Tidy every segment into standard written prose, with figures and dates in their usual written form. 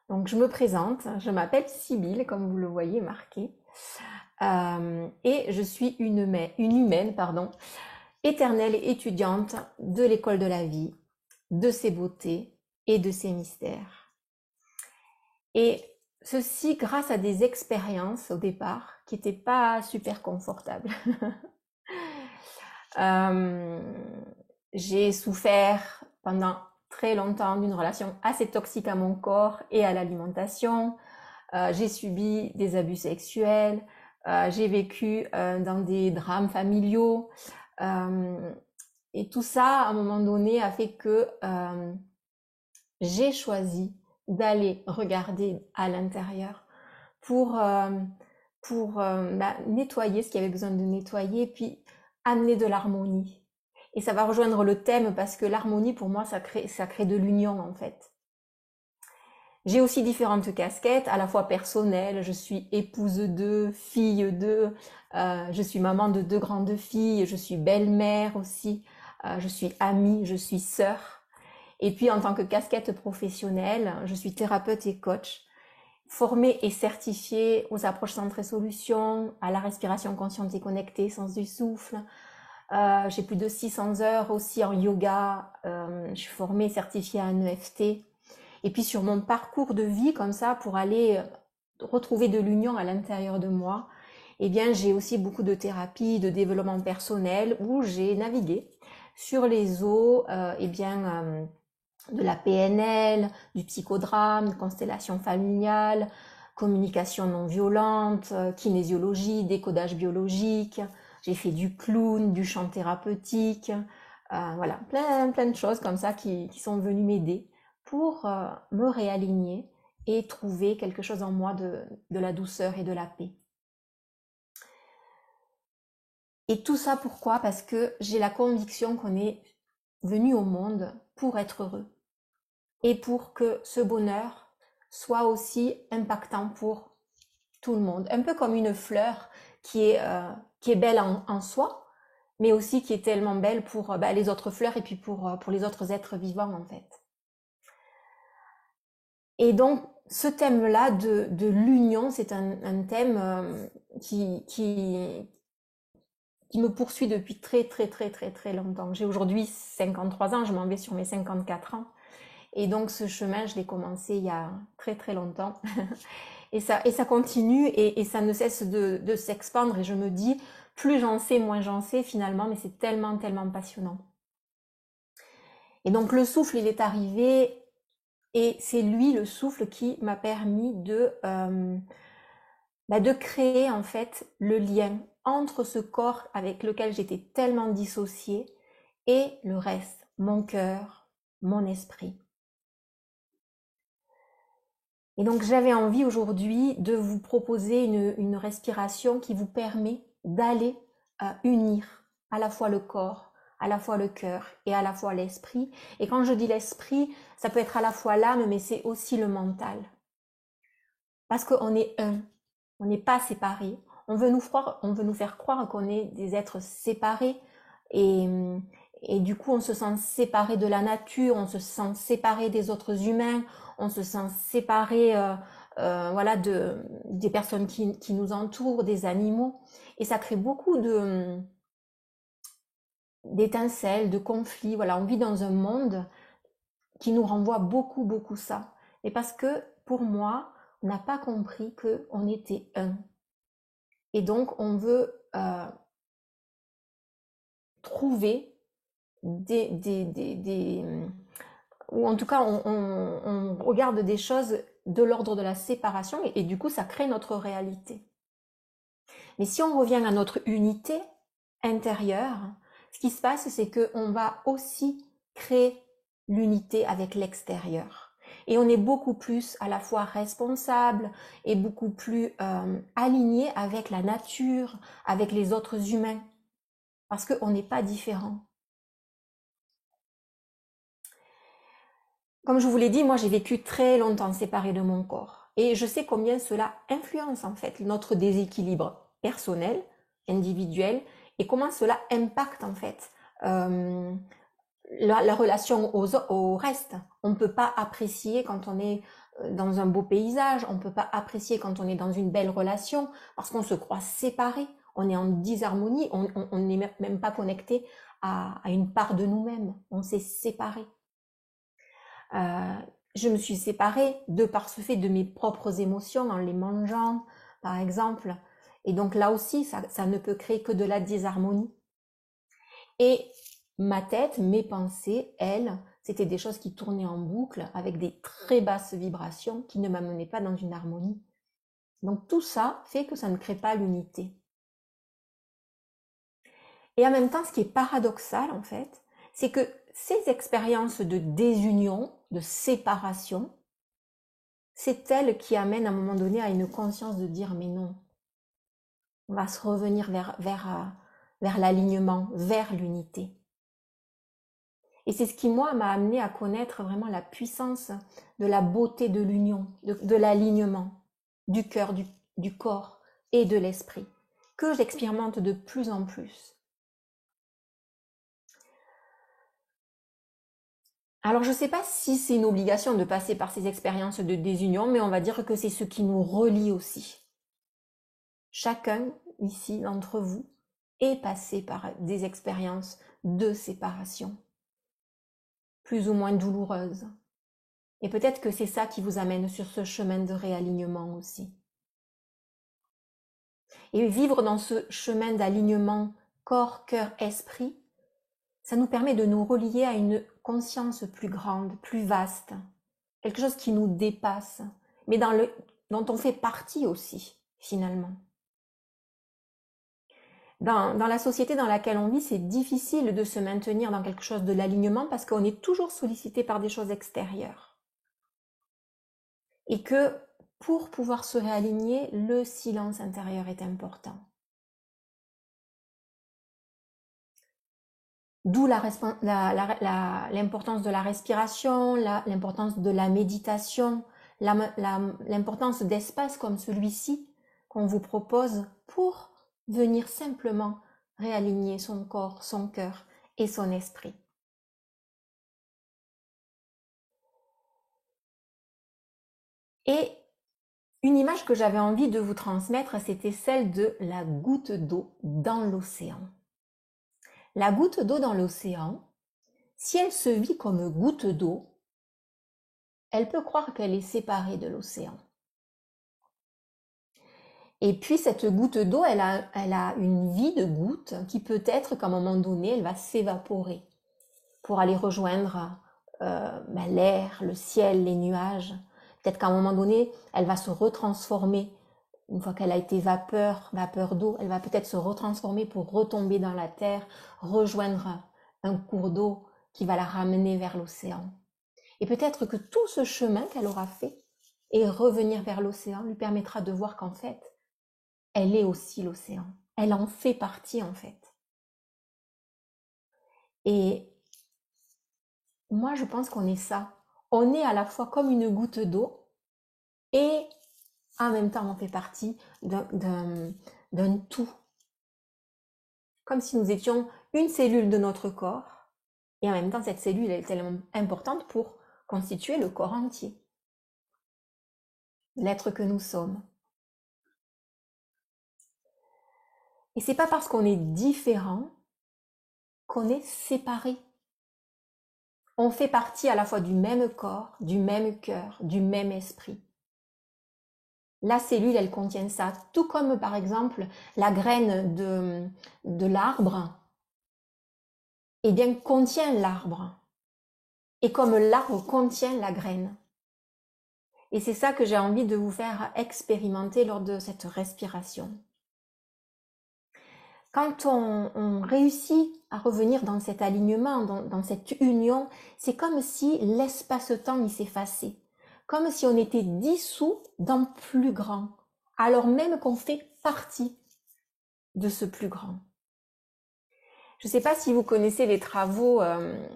Donc, je me présente, je m'appelle Sybille, comme vous le voyez marqué, et je suis une humaine, pardon, éternelle étudiante de l'école de la vie, de ses beautés et de ses mystères. Et ceci grâce à des expériences au départ qui n'étaient pas super confortables. Euh, j'ai souffert pendant très longtemps d'une relation assez toxique à mon corps et à l'alimentation. J'ai subi des abus sexuels. J'ai vécu dans des drames familiaux. Euh, et tout ça, à un moment donné, a fait que j'ai choisi d'aller regarder à l'intérieur pour, euh, pour nettoyer ce qui avait besoin de nettoyer, puis amener de l'harmonie. Et ça va rejoindre le thème parce que l'harmonie, pour moi, ça crée de l'union, en fait. J'ai aussi différentes casquettes, à la fois personnelles. Je suis épouse d'eux, fille d'eux, je suis maman de deux grandes filles, je suis belle-mère aussi, je suis amie, je suis sœur. Et puis en tant que casquette professionnelle, je suis thérapeute et coach, formée et certifiée aux approches centrées solutions, à la respiration consciente et connectée, sens du souffle. J'ai plus de 600 heures aussi en yoga. Je suis formée et certifiée à un EFT. Et puis sur mon parcours de vie comme ça, pour aller retrouver de l'union à l'intérieur de moi, eh bien j'ai aussi beaucoup de thérapies, de développement personnel où j'ai navigué sur les eaux, de la PNL, du psychodrame, constellation familiale, communication non violente, kinésiologie, décodage biologique. J'ai fait du clown, du chant thérapeutique, voilà, plein de choses comme ça qui sont venues m'aider pour me réaligner et trouver quelque chose en moi de la douceur et de la paix. Et tout ça pourquoi? Parce que j'ai la conviction qu'on est venu au monde pour être heureux et pour que ce bonheur soit aussi impactant pour tout le monde. Un peu comme une fleur qui est belle en soi, mais aussi qui est tellement belle pour les autres fleurs et puis pour les autres êtres vivants en fait. Et donc ce thème-là de l'union, c'est un thème qui me poursuit depuis très longtemps. J'ai aujourd'hui 53 ans, je m'en vais sur mes 54 ans. Et donc ce chemin, je l'ai commencé il y a très longtemps. Et ça continue et ça ne cesse de s'expandre. Et je me dis, plus j'en sais, moins j'en sais finalement, mais c'est tellement passionnant. Et donc le souffle, il est arrivé et c'est lui, le souffle, qui m'a permis de créer en fait le lien entre ce corps avec lequel j'étais tellement dissociée et le reste, mon cœur, mon esprit. Et donc j'avais envie aujourd'hui de vous proposer une respiration qui vous permet d'aller unir à la fois le corps, à la fois le cœur et à la fois l'esprit. Et quand je dis l'esprit, ça peut être à la fois l'âme, mais c'est aussi le mental. Parce qu'on est un, on n'est pas séparés. On veut nous faire croire qu'on est des êtres séparés et, et du coup on se sent séparé de la nature, on se sent séparé des autres humains, on se sent séparé voilà, des personnes qui nous entourent, des animaux. Et ça crée beaucoup d'étincelles, de conflits. Voilà, on vit dans un monde qui nous renvoie beaucoup ça. Et parce que pour moi, on n'a pas compris qu'on était un. Et donc, on veut trouver ou en tout cas, on regarde des choses de l'ordre de la séparation et du coup, ça crée notre réalité. Mais si on revient à notre unité intérieure, ce qui se passe, c'est qu'on va aussi créer l'unité avec l'extérieur. Et on est beaucoup plus à la fois responsable et beaucoup plus aligné avec la nature, avec les autres humains, parce qu'on n'est pas différent. Comme je vous l'ai dit, moi j'ai vécu très longtemps séparée de mon corps. Et je sais combien cela influence en fait notre déséquilibre personnel, individuel, et comment cela impacte en fait euh, la relation au reste. On ne peut pas apprécier quand on est dans un beau paysage, on ne peut pas apprécier quand on est dans une belle relation, parce qu'on se croit séparés, on est en disharmonie, on n'est même pas connecté à une part de nous-mêmes, on s'est séparés. Je me suis séparée de par ce fait de mes propres émotions en les mangeant, par exemple. Et donc là aussi, ça ne peut créer que de la disharmonie. Et ma tête, mes pensées, elles, c'était des choses qui tournaient en boucle avec des très basses vibrations qui ne m'amenaient pas dans une harmonie. Donc tout ça fait que ça ne crée pas l'unité. Et en même temps, ce qui est paradoxal en fait, c'est que ces expériences de désunion, de séparation, c'est elles qui amènent à un moment donné à une conscience de dire mais non, on va se revenir vers l'alignement, vers l'unité. Et c'est ce qui, moi, m'a amené à connaître vraiment la puissance de la beauté de l'union, de l'alignement du cœur, du corps et de l'esprit, que j'expérimente de plus en plus. Alors, je ne sais pas si c'est une obligation de passer par ces expériences de désunion, mais on va dire que c'est ce qui nous relie aussi. Chacun, ici, d'entre vous, est passé par des expériences de séparation, plus ou moins douloureuses. Et peut-être que c'est ça qui vous amène sur ce chemin de réalignement aussi. Et vivre dans ce chemin d'alignement corps, cœur, esprit, ça nous permet de nous relier à une conscience plus grande, plus vaste, quelque chose qui nous dépasse, mais dont on fait partie aussi, finalement. Dans la société dans laquelle on vit, c'est difficile de se maintenir dans quelque chose de l'alignement parce qu'on est toujours sollicité par des choses extérieures. Et que pour pouvoir se réaligner, le silence intérieur est important. D'où l'importance de la respiration, l'importance de la méditation, l'importance d'espaces comme celui-ci qu'on vous propose pour venir simplement réaligner son corps, son cœur et son esprit. Et une image que j'avais envie de vous transmettre, c'était celle de la goutte d'eau dans l'océan. La goutte d'eau dans l'océan, si elle se vit comme goutte d'eau, elle peut croire qu'elle est séparée de l'océan. Et puis cette goutte d'eau, elle a une vie de goutte qui peut être qu'à un moment donné, elle va s'évaporer pour aller rejoindre l'air, le ciel, les nuages. Peut-être qu'à un moment donné, elle va se retransformer. Une fois qu'elle a été vapeur d'eau, elle va peut-être se retransformer pour retomber dans la terre, rejoindre un cours d'eau qui va la ramener vers l'océan. Et peut-être que tout ce chemin qu'elle aura fait et revenir vers l'océan lui permettra de voir qu'en fait, elle est aussi l'océan. Elle en fait partie en fait. Et moi, je pense qu'on est ça. On est à la fois comme une goutte d'eau et en même temps, on fait partie d'un tout. Comme si nous étions une cellule de notre corps et en même temps, cette cellule est tellement importante pour constituer le corps entier, l'être que nous sommes. Et c'est pas parce qu'on est différent qu'on est séparé. On fait partie à la fois du même corps, du même cœur, du même esprit. La cellule, elle contient ça, tout comme par exemple la graine de l'arbre, eh bien contient l'arbre. Et comme l'arbre contient la graine. Et c'est ça que j'ai envie de vous faire expérimenter lors de cette respiration. Quand on réussit à revenir dans cet alignement, dans cette union, c'est comme si l'espace-temps il s'effaçait. Comme si on était dissous dans plus grand, alors même qu'on fait partie de ce plus grand. Je ne sais pas si vous connaissez les travaux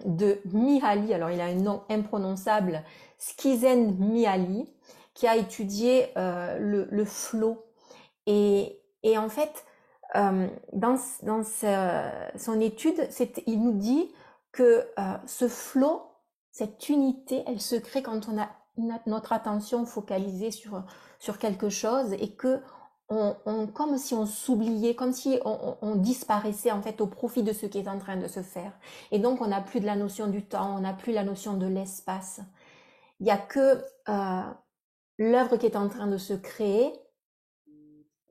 de Mihaly, alors il a un nom imprononçable, Csikszentmihalyi, qui a étudié le flow. Et en fait, dans son étude, il nous dit que ce flow, cette unité, elle se crée quand on a notre attention focalisée sur quelque chose et que comme si on s'oubliait, comme si on disparaissait en fait au profit de ce qui est en train de se faire. Et donc on n'a plus de la notion du temps, on n'a plus la notion de l'espace. Il n'y a que l'œuvre qui est en train de se créer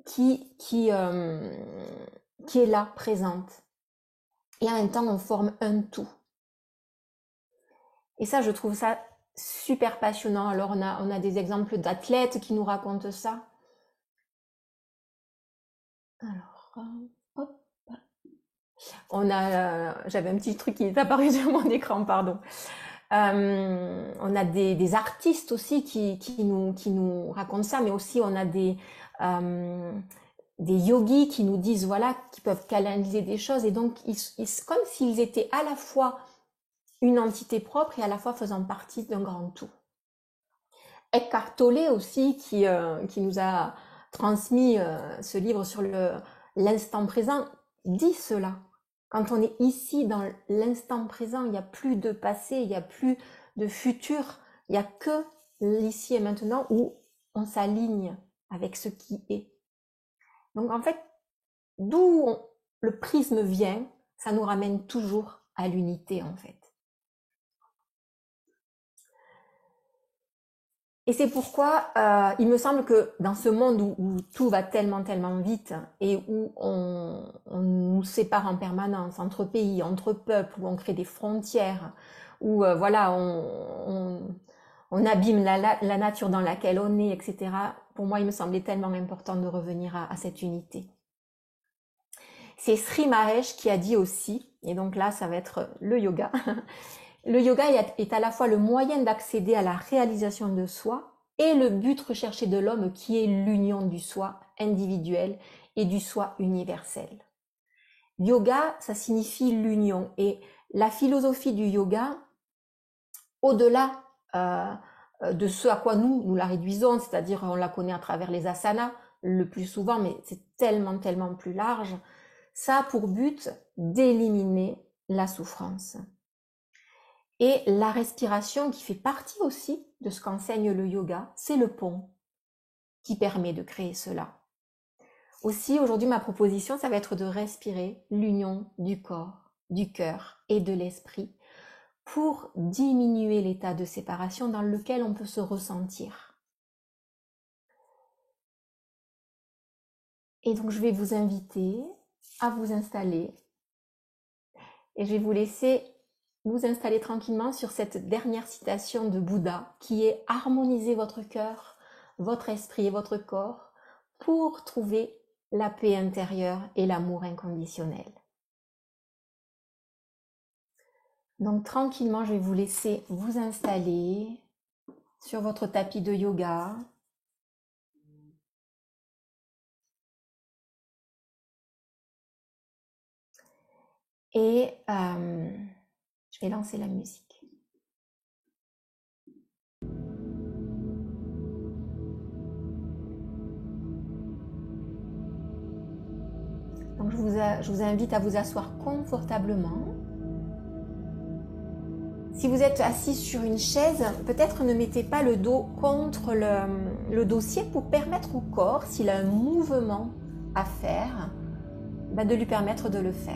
qui est là, présente. Et en même temps, on forme un tout. Et ça, je trouve ça super passionnant. Alors, on a des exemples d'athlètes qui nous racontent ça. Alors, hop. J'avais un petit truc qui est apparu sur mon écran, pardon. On a des artistes aussi qui nous racontent ça, mais aussi on a des yogis qui nous disent, voilà, qui peuvent canaliser des choses. Et donc, comme s'ils étaient à la fois une entité propre et à la fois faisant partie d'un grand tout. Eckhart Tolle aussi, qui nous a transmis ce livre sur l'instant présent, dit cela. Quand on est ici dans l'instant présent, il n'y a plus de passé, il n'y a plus de futur, il n'y a que l'ici et maintenant où on s'aligne avec ce qui est. Donc en fait, d'où le prisme vient, ça nous ramène toujours à l'unité en fait. Et c'est pourquoi il me semble que dans ce monde où tout va tellement vite et où on nous sépare en permanence entre pays, entre peuples, où on crée des frontières, où voilà, on abîme la nature dans laquelle on est, etc. Pour moi, il me semblait tellement important de revenir à cette unité. C'est Sri Mahesh qui a dit aussi, et donc là, ça va être le yoga. Le yoga est à la fois le moyen d'accéder à la réalisation de soi et le but recherché de l'homme qui est l'union du soi individuel et du soi universel. Yoga, ça signifie l'union et la philosophie du yoga, au-delà de ce à quoi nous la réduisons, c'est-à-dire on la connaît à travers les asanas le plus souvent, mais c'est tellement plus large, ça a pour but d'éliminer la souffrance. Et la respiration, qui fait partie aussi de ce qu'enseigne le yoga, c'est le pont qui permet de créer cela. Aussi, aujourd'hui, ma proposition, ça va être de respirer l'union du corps, du cœur et de l'esprit pour diminuer l'état de séparation dans lequel on peut se ressentir. Et donc, je vais vous inviter à vous installer et je vais vous laisser vous installer tranquillement sur cette dernière citation de Bouddha qui est harmoniser votre cœur, votre esprit et votre corps pour trouver la paix intérieure et l'amour inconditionnel. Donc tranquillement, je vais vous laisser vous installer sur votre tapis de yoga. Et je vais lancer la musique. Donc je vous invite à vous asseoir confortablement. Si vous êtes assis sur une chaise, peut-être ne mettez pas le dos contre le dossier pour permettre au corps, s'il a un mouvement à faire, de lui permettre de le faire.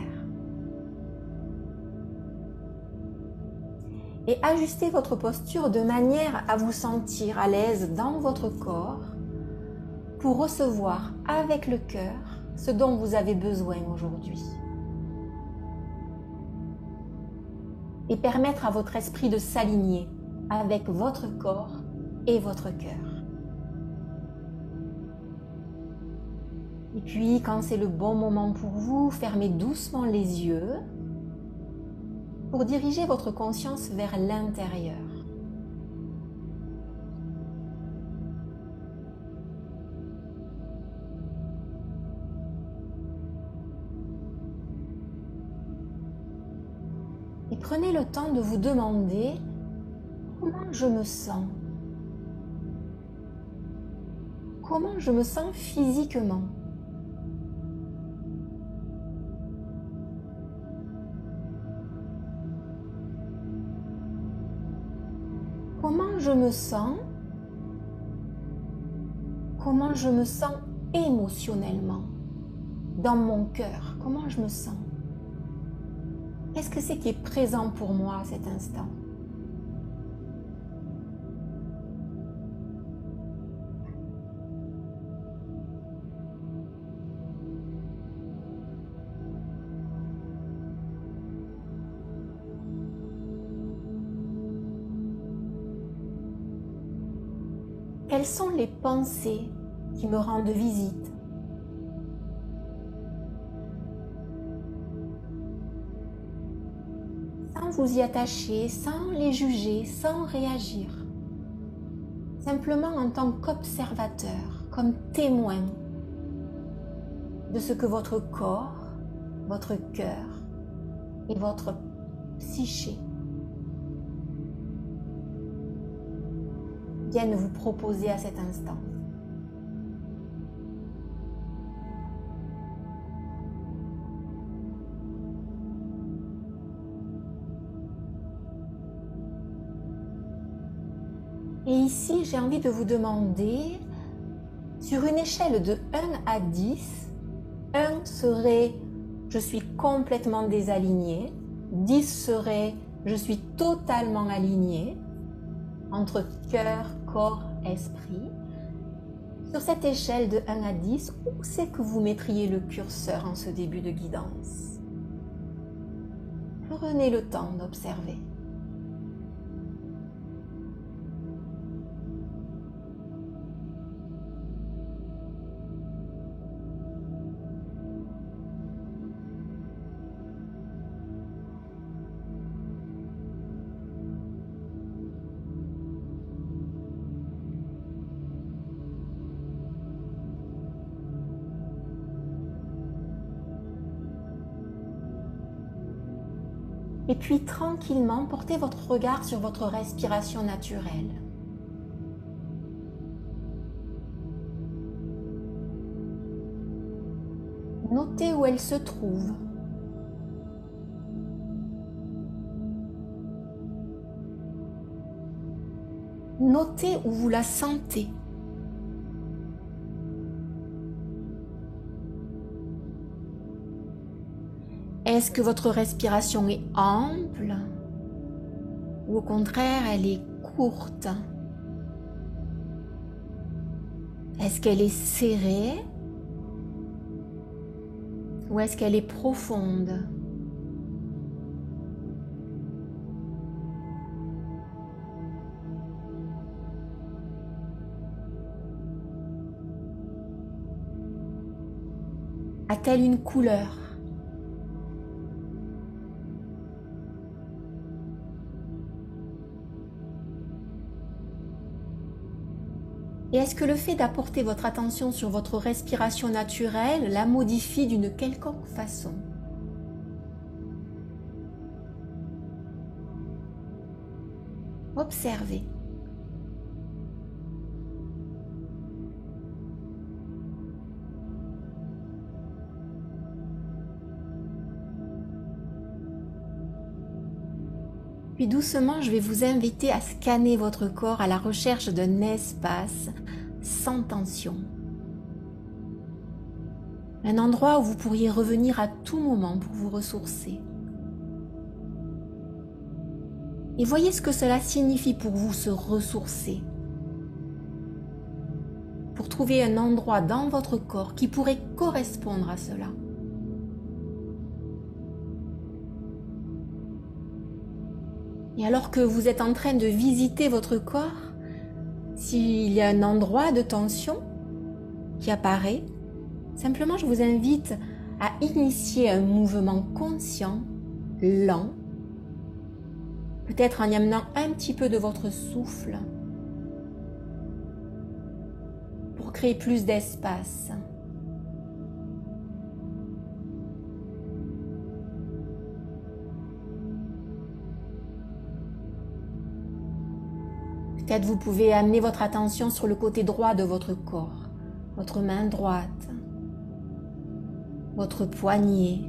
Et ajustez votre posture de manière à vous sentir à l'aise dans votre corps pour recevoir avec le cœur ce dont vous avez besoin aujourd'hui. Et permettre à votre esprit de s'aligner avec votre corps et votre cœur. Et puis, quand c'est le bon moment pour vous, fermez doucement les yeux pour diriger votre conscience vers l'intérieur. Et prenez le temps de vous demander comment je me sens. Comment je me sens physiquement. comment je me sens? Comment je me sens émotionnellement? Dans mon cœur, comment je me sens? Qu'est-ce que c'est qui est présent pour moi à cet instant? Quelles sont les pensées qui me rendent visite? Sans vous y attacher, sans les juger, sans réagir. Simplement en tant qu'observateur, comme témoin de ce que votre corps, votre cœur et votre psyché viennent vous proposer à cet instant. Et ici, j'ai envie de vous demander, sur une échelle de 1 à 10, 1 serait « je suis complètement désaligné », 10 serait « je suis totalement aligné », entre cœur, corps, esprit. Sur cette échelle de 1 à 10, où c'est que vous mettriez le curseur en ce début de guidance? Prenez le temps d'observer. Et puis tranquillement, portez votre regard sur votre respiration naturelle. Notez où elle se trouve. Notez où vous la sentez. Est-ce que votre respiration est ample ou au contraire elle est courte? Est-ce qu'elle est serrée ou est-ce qu'elle est profonde? A-t-elle une couleur? Et est-ce que le fait d'apporter votre attention sur votre respiration naturelle la modifie d'une quelconque façon? Observez. Puis doucement, je vais vous inviter à scanner votre corps à la recherche d'un espace sans tension. Un endroit où vous pourriez revenir à tout moment pour vous ressourcer. Et voyez ce que cela signifie pour vous, se ressourcer. Pour trouver un endroit dans votre corps qui pourrait correspondre à cela. Et alors que vous êtes en train de visiter votre corps, s'il y a un endroit de tension qui apparaît, simplement je vous invite à initier un mouvement conscient, lent, peut-être en y amenant un petit peu de votre souffle pour créer plus d'espace. Peut-être vous pouvez amener votre attention sur le côté droit de votre corps, votre main droite, votre poignet,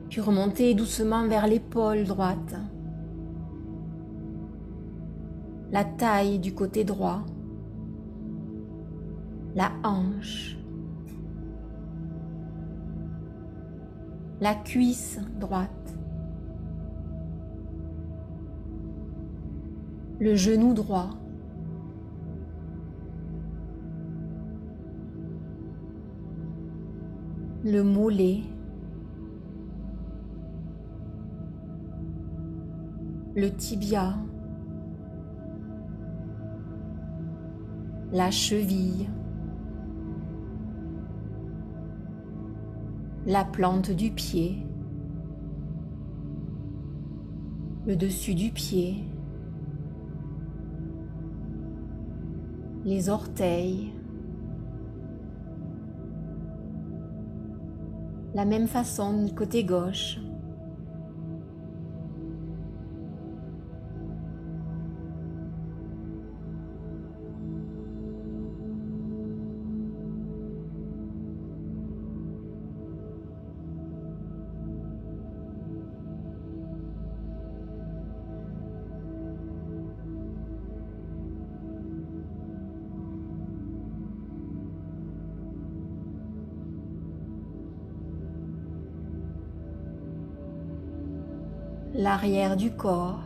puis remonter doucement vers l'épaule droite, la taille du côté droit, la hanche, la cuisse droite, le genou droit, le mollet, le tibia, la cheville, la plante du pied, le dessus du pied, les orteils. La même façon du côté gauche. L'arrière du corps,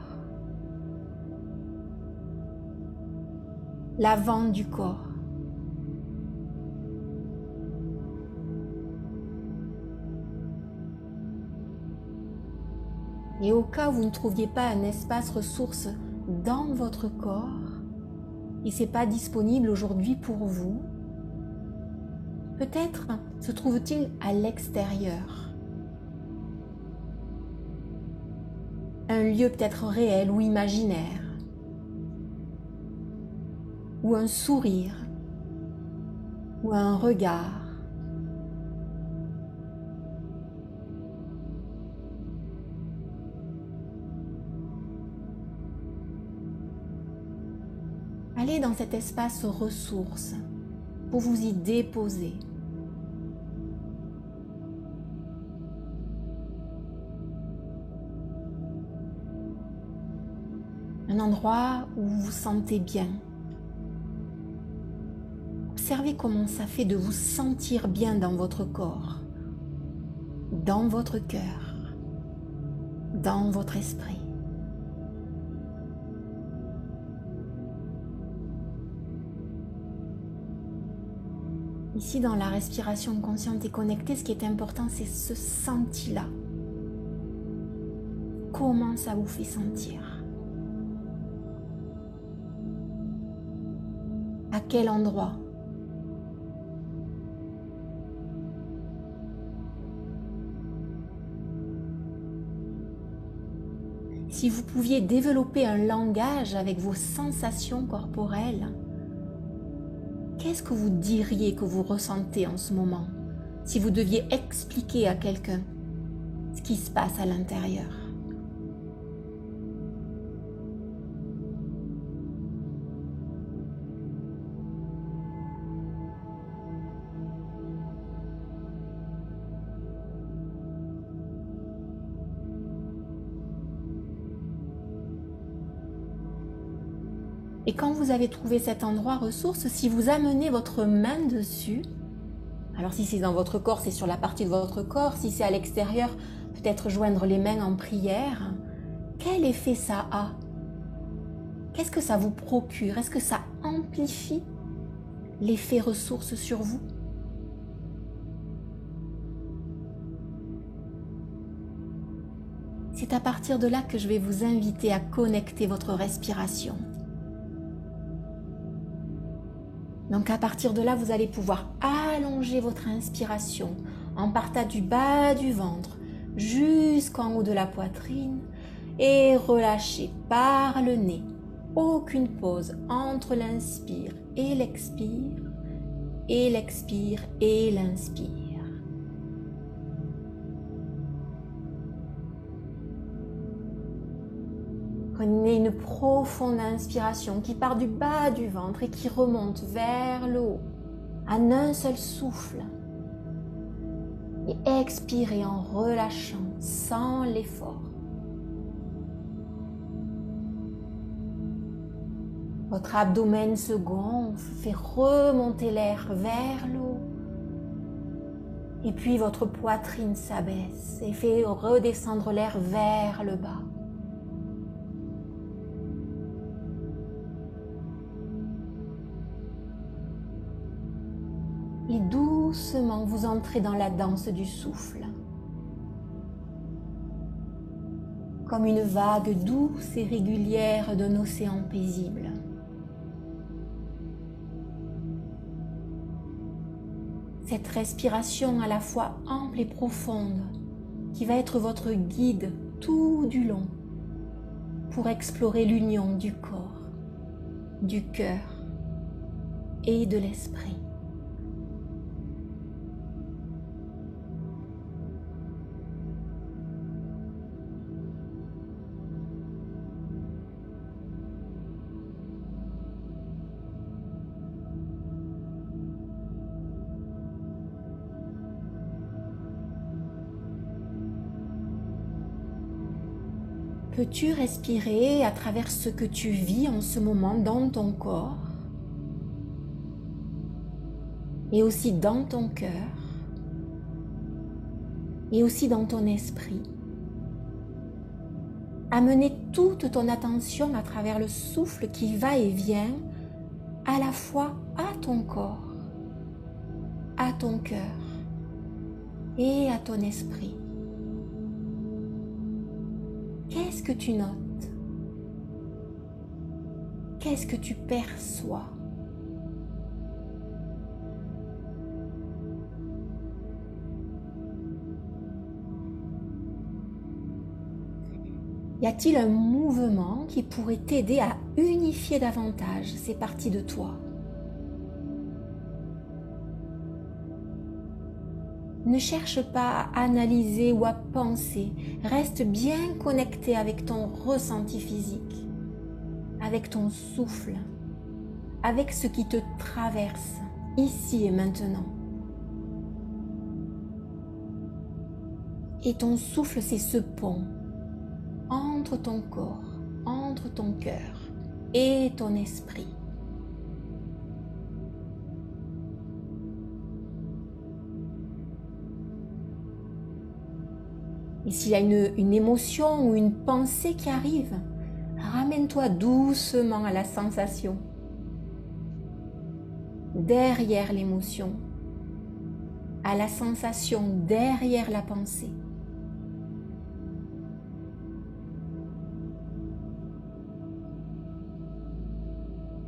l'avant du corps, et au cas où vous ne trouviez pas un espace ressource dans votre corps, et c'est pas disponible aujourd'hui pour vous, peut-être se trouve-t-il à l'extérieur. Un lieu peut-être réel ou imaginaire, ou un sourire, ou un regard. Allez dans cet espace ressource pour vous y déposer. Un endroit où vous vous sentez bien. Observez comment ça fait de vous sentir bien dans votre corps, dans votre cœur, dans votre esprit. Ici, dans la respiration consciente et connectée, ce qui est important, c'est ce senti-là. Comment ça vous fait sentir ? À quel endroit ? Si vous pouviez développer un langage avec vos sensations corporelles, qu'est-ce que vous diriez que vous ressentez en ce moment si vous deviez expliquer à quelqu'un ce qui se passe à l'intérieur ? Et quand vous avez trouvé cet endroit ressource, si vous amenez votre main dessus, alors si c'est dans votre corps, c'est sur la partie de votre corps, si c'est à l'extérieur, peut-être joindre les mains en prière, quel effet ça a ? Qu'est-ce que ça vous procure ? Est-ce que ça amplifie l'effet ressource sur vous ? C'est à partir de là que je vais vous inviter à connecter votre respiration. Donc à partir de là, vous allez pouvoir allonger votre inspiration en partant du bas du ventre jusqu'en haut de la poitrine et relâcher par le nez. Aucune pause entre l'inspire et l'expire et l'expire et l'inspire. Prenez une profonde inspiration qui part du bas du ventre et qui remonte vers le haut en un seul souffle. Et expirez en relâchant sans l'effort. Votre abdomen se gonfle, fait remonter l'air vers le haut. Et puis votre poitrine s'abaisse et fait redescendre l'air vers le bas. Et doucement, vous entrez dans la danse du souffle. Comme une vague douce et régulière d'un océan paisible. Cette respiration à la fois ample et profonde qui va être votre guide tout du long pour explorer l'union du corps, du cœur et de l'esprit. Peux-tu respirer à travers ce que tu vis en ce moment dans ton corps et aussi dans ton cœur et aussi dans ton esprit? Amener toute ton attention à travers le souffle qui va et vient à la fois à ton corps, à ton cœur et à ton esprit. Qu'est-ce que tu notes? Qu'est-ce que tu perçois? Y a-t-il un mouvement qui pourrait t'aider à unifier davantage ces parties de toi? Ne cherche pas à analyser ou à penser, reste bien connecté avec ton ressenti physique, avec ton souffle, avec ce qui te traverse ici et maintenant. Et ton souffle, c'est ce pont entre ton corps, entre ton cœur et ton esprit. Et s'il y a une émotion ou une pensée qui arrive, ramène-toi doucement à la sensation derrière l'émotion, à la sensation derrière la pensée.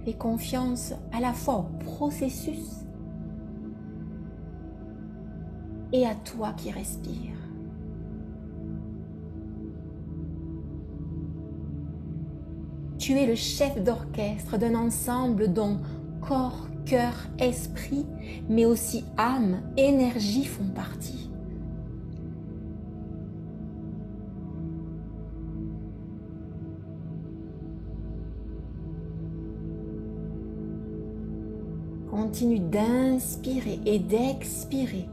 Fais confiance à la fois au processus et à toi qui respires. Tu es le chef d'orchestre d'un ensemble dont corps, cœur, esprit, mais aussi âme, énergie font partie. Continue d'inspirer et d'expirer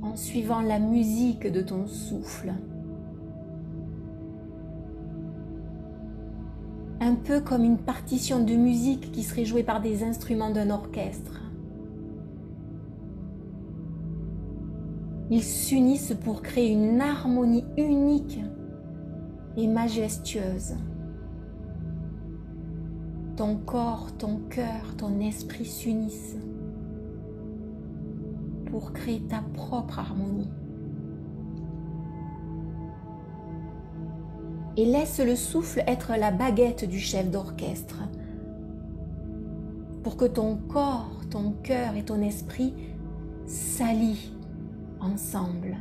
en suivant la musique de ton souffle. Un peu comme une partition de musique qui serait jouée par des instruments d'un orchestre. Ils s'unissent pour créer une harmonie unique et majestueuse. Ton corps, ton cœur, ton esprit s'unissent pour créer ta propre harmonie. Et laisse le souffle être la baguette du chef d'orchestre pour que ton corps, ton cœur et ton esprit s'allient ensemble.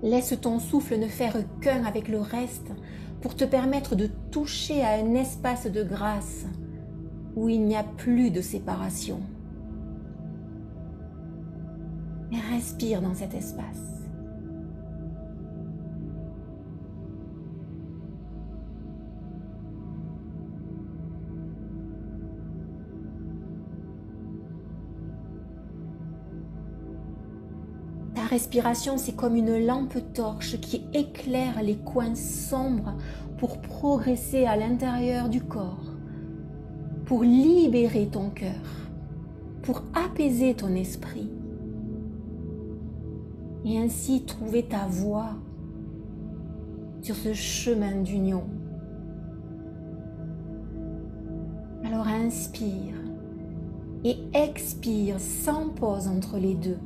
Laisse ton souffle ne faire qu'un avec le reste pour te permettre de toucher à un espace de grâce où il n'y a plus de séparation. Et respire dans cet espace. respiration, c'est comme une lampe torche qui éclaire les coins sombres pour progresser à l'intérieur du corps, pour libérer ton cœur, pour apaiser ton esprit et ainsi trouver ta voie sur ce chemin d'union. Alors inspire et expire sans pause entre les deux.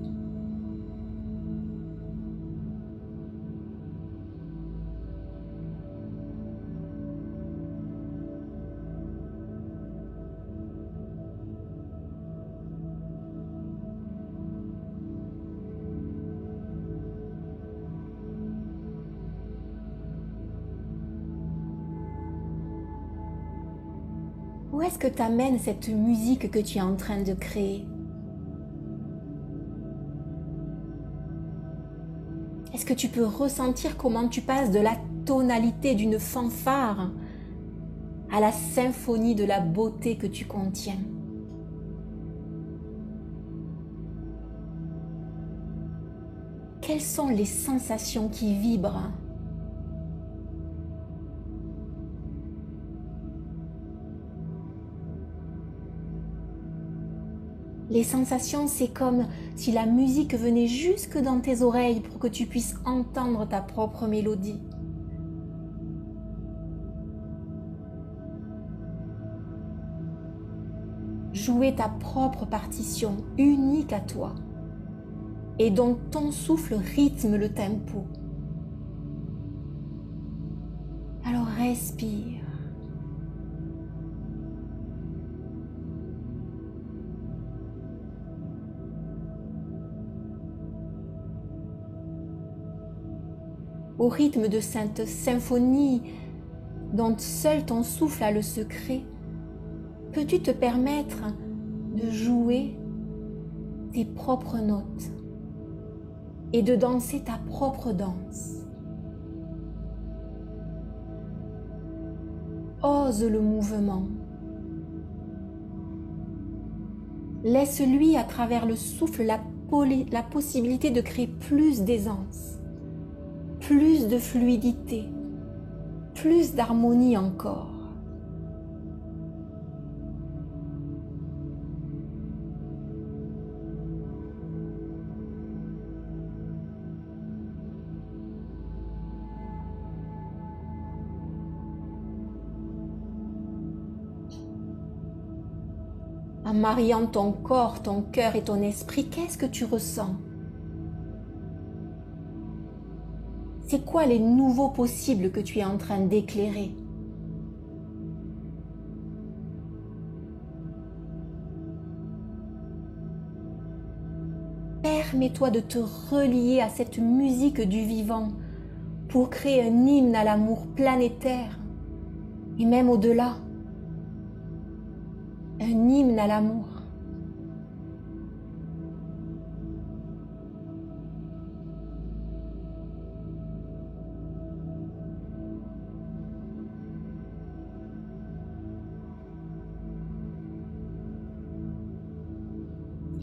Où est-ce que t'amène cette musique que tu es en train de créer? Est-ce que tu peux ressentir comment tu passes de la tonalité d'une fanfare à la symphonie de la beauté que tu contiens? Quelles sont les sensations qui vibrent? Les sensations, c'est comme si la musique venait jusque dans tes oreilles pour que tu puisses entendre ta propre mélodie. Jouer ta propre partition, unique à toi, et dont ton souffle rythme le tempo. Alors respire. Au rythme de cette symphonie dont seul ton souffle a le secret, peux-tu te permettre de jouer tes propres notes et de danser ta propre danse? Ose le mouvement. Laisse-lui à travers le souffle la possibilité de créer plus d'aisance, plus de fluidité, plus d'harmonie encore. En mariant ton corps, ton cœur et ton esprit, qu'est-ce que tu ressens? C'est quoi les nouveaux possibles que tu es en train d'éclairer? Permets-toi de te relier à cette musique du vivant pour créer un hymne à l'amour planétaire et même au-delà. Un hymne à l'amour.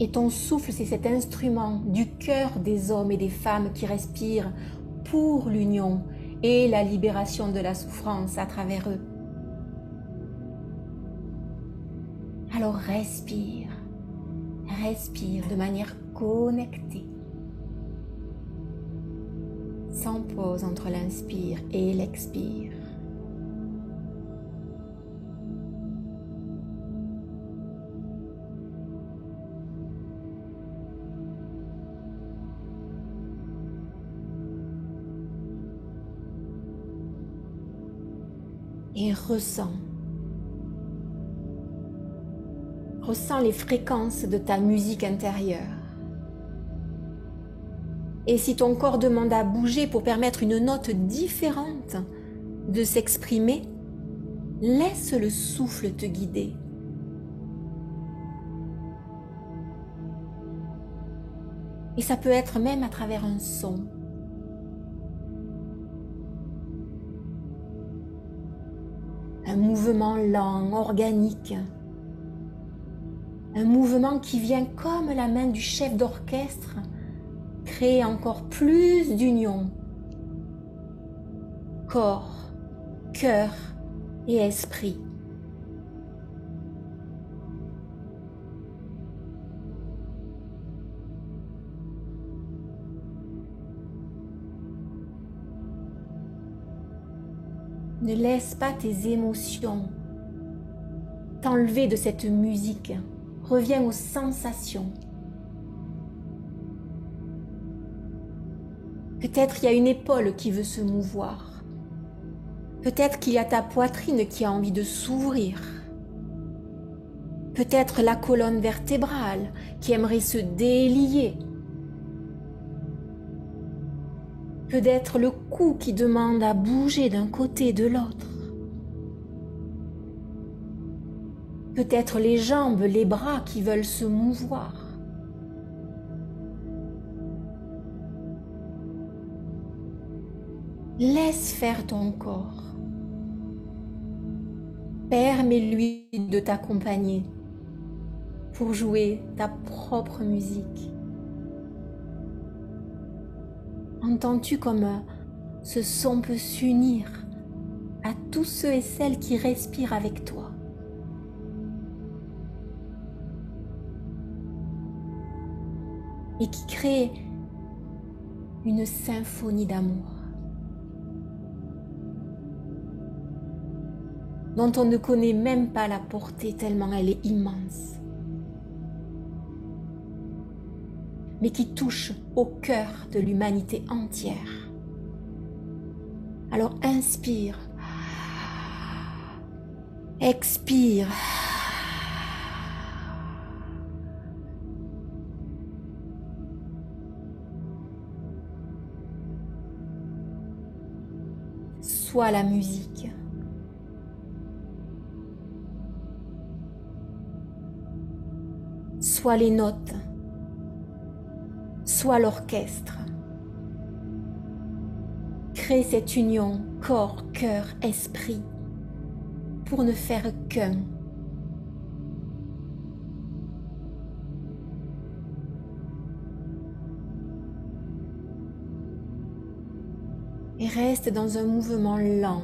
Et ton souffle, c'est cet instrument du cœur des hommes et des femmes qui respirent pour l'union et la libération de la souffrance à travers eux. Alors respire, respire de manière connectée, sans pause entre l'inspire et l'expire. Et ressens les fréquences de ta musique intérieure. Et si ton corps demande à bouger pour permettre une note différente de s'exprimer, laisse le souffle te guider. Et ça peut être même à travers un son. Un mouvement lent, organique. Un mouvement qui vient comme la main du chef d'orchestre Crée encore plus d'union. Corps, cœur et esprit. Ne laisse pas tes émotions t'enlever de cette musique. Reviens aux sensations. Peut-être il y a une épaule qui veut se mouvoir. Peut-être qu'il y a ta poitrine qui a envie de s'ouvrir. Peut-être la colonne vertébrale qui aimerait se délier. Peut-être le cou qui demande à bouger d'un côté de l'autre. Peut-être les jambes, les bras qui veulent se mouvoir. Laisse faire ton corps. Permets-lui de t'accompagner pour jouer ta propre musique. Entends-tu comme ce son peut s'unir à tous ceux et celles qui respirent avec toi? Et qui créent une symphonie d'amour dont on ne connaît même pas la portée tellement elle est immense, mais qui touche au cœur de l'humanité entière. Alors inspire, expire. Sois la musique. Sois les notes. Sois l'orchestre. Crée cette union corps, cœur, esprit pour ne faire qu'un. Et reste dans un mouvement lent.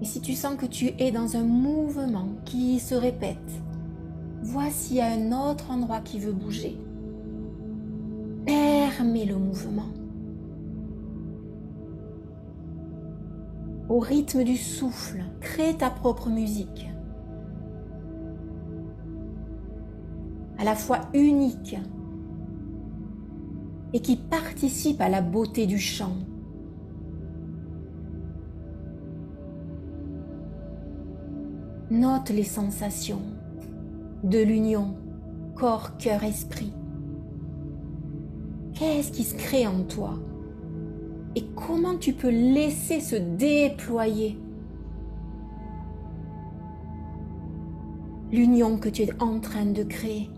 Et si tu sens que tu es dans un mouvement qui se répète, vois s'il y a un autre endroit qui veut bouger. Permets le mouvement. Au rythme du souffle, crée ta propre musique. À la fois unique et qui participe à la beauté du chant. Note les sensations de l'union corps, cœur, esprit. Qu'est-ce qui se crée en toi? Et comment tu peux laisser se déployer l'union que tu es en train de créer?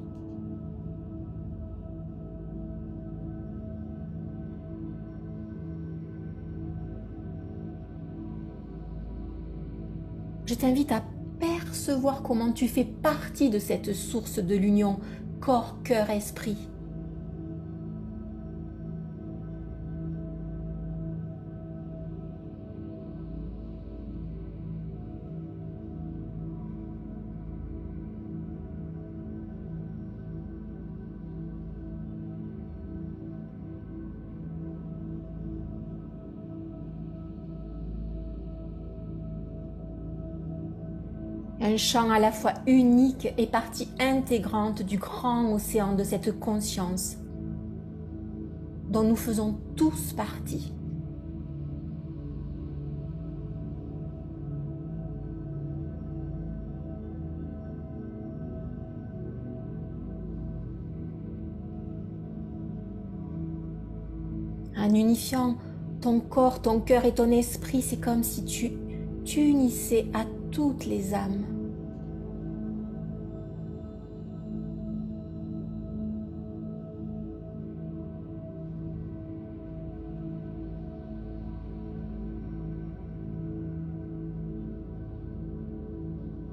Je t'invite à percevoir comment tu fais partie de cette source de l'union corps, cœur, esprit. Un chant à la fois unique et partie intégrante du grand océan de cette conscience dont nous faisons tous partie. En unifiant ton corps, ton cœur et ton esprit, c'est comme si tu unissais à toutes les âmes.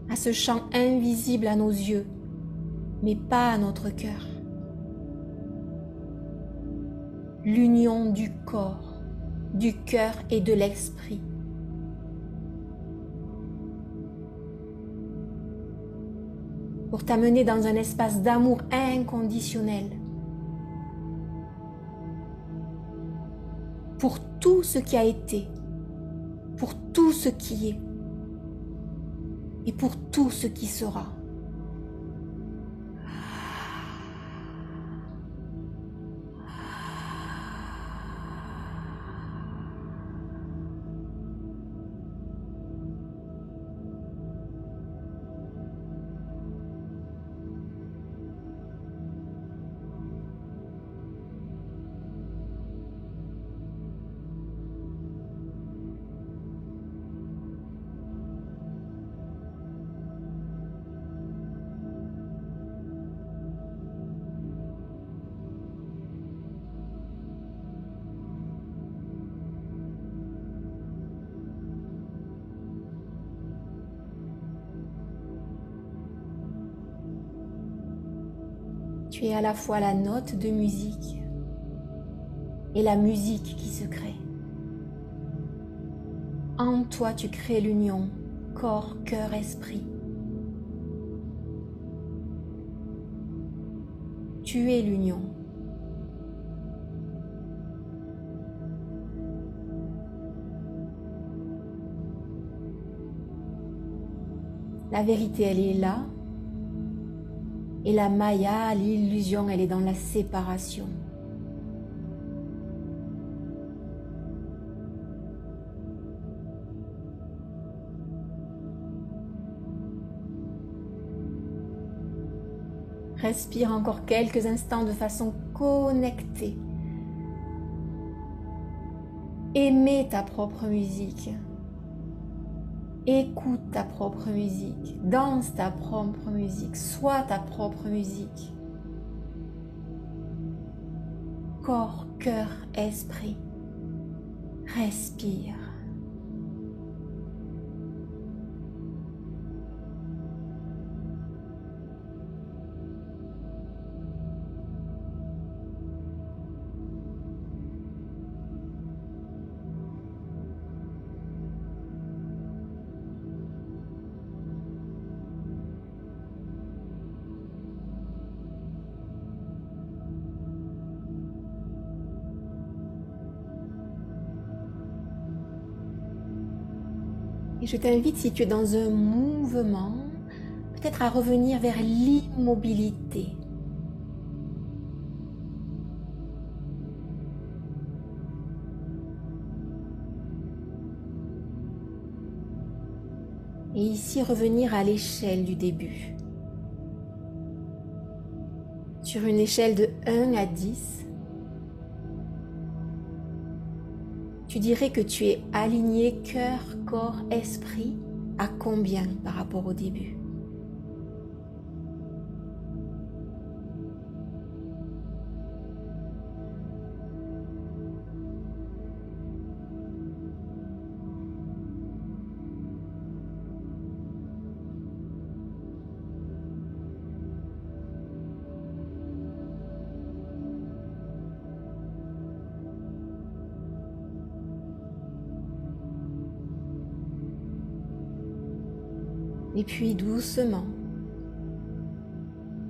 À ce chant invisible à nos yeux, mais pas à notre cœur. L'union du corps, du cœur et de l'esprit. Pour t'amener dans un espace d'amour inconditionnel. Pour tout ce qui a été, pour tout ce qui est et pour tout ce qui sera. Tu es à la fois la note de musique et la musique qui se crée. En toi, tu crées l'union corps, cœur, esprit. Tu es l'union. La vérité, elle est là. Et la Maya, l'illusion, elle est dans la séparation. Respire encore quelques instants de façon connectée. Aimez ta propre musique. Écoute ta propre musique, danse ta propre musique, sois ta propre musique. Corps, cœur, esprit, respire. Et je t'invite, si tu es dans un mouvement, peut-être à revenir vers l'immobilité. Et ici, revenir à l'échelle du début. Sur une échelle de 1 à 10, tu dirais que tu es aligné cœur, corps, esprit à combien par rapport au début? Et puis doucement,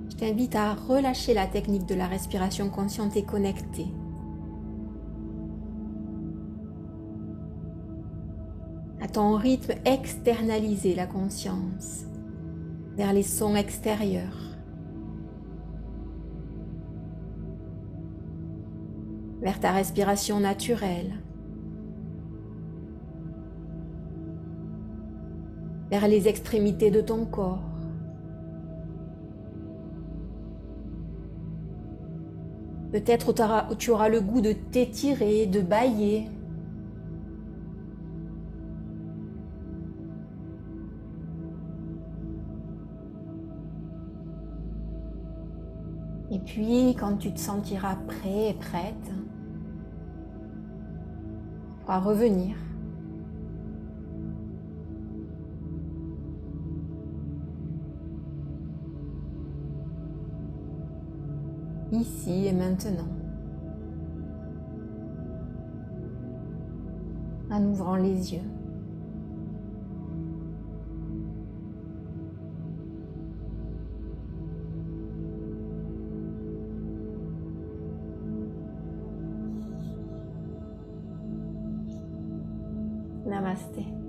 je t'invite à relâcher la technique de la respiration consciente et connectée. À ton rythme, externaliser la conscience vers les sons extérieurs, vers ta respiration naturelle, vers les extrémités de ton corps. Peut-être tu auras le goût de t'étirer, de bâiller. Et puis, quand tu te sentiras prêt et prête, tu pourras revenir. ici et maintenant, en ouvrant les yeux. Namasté.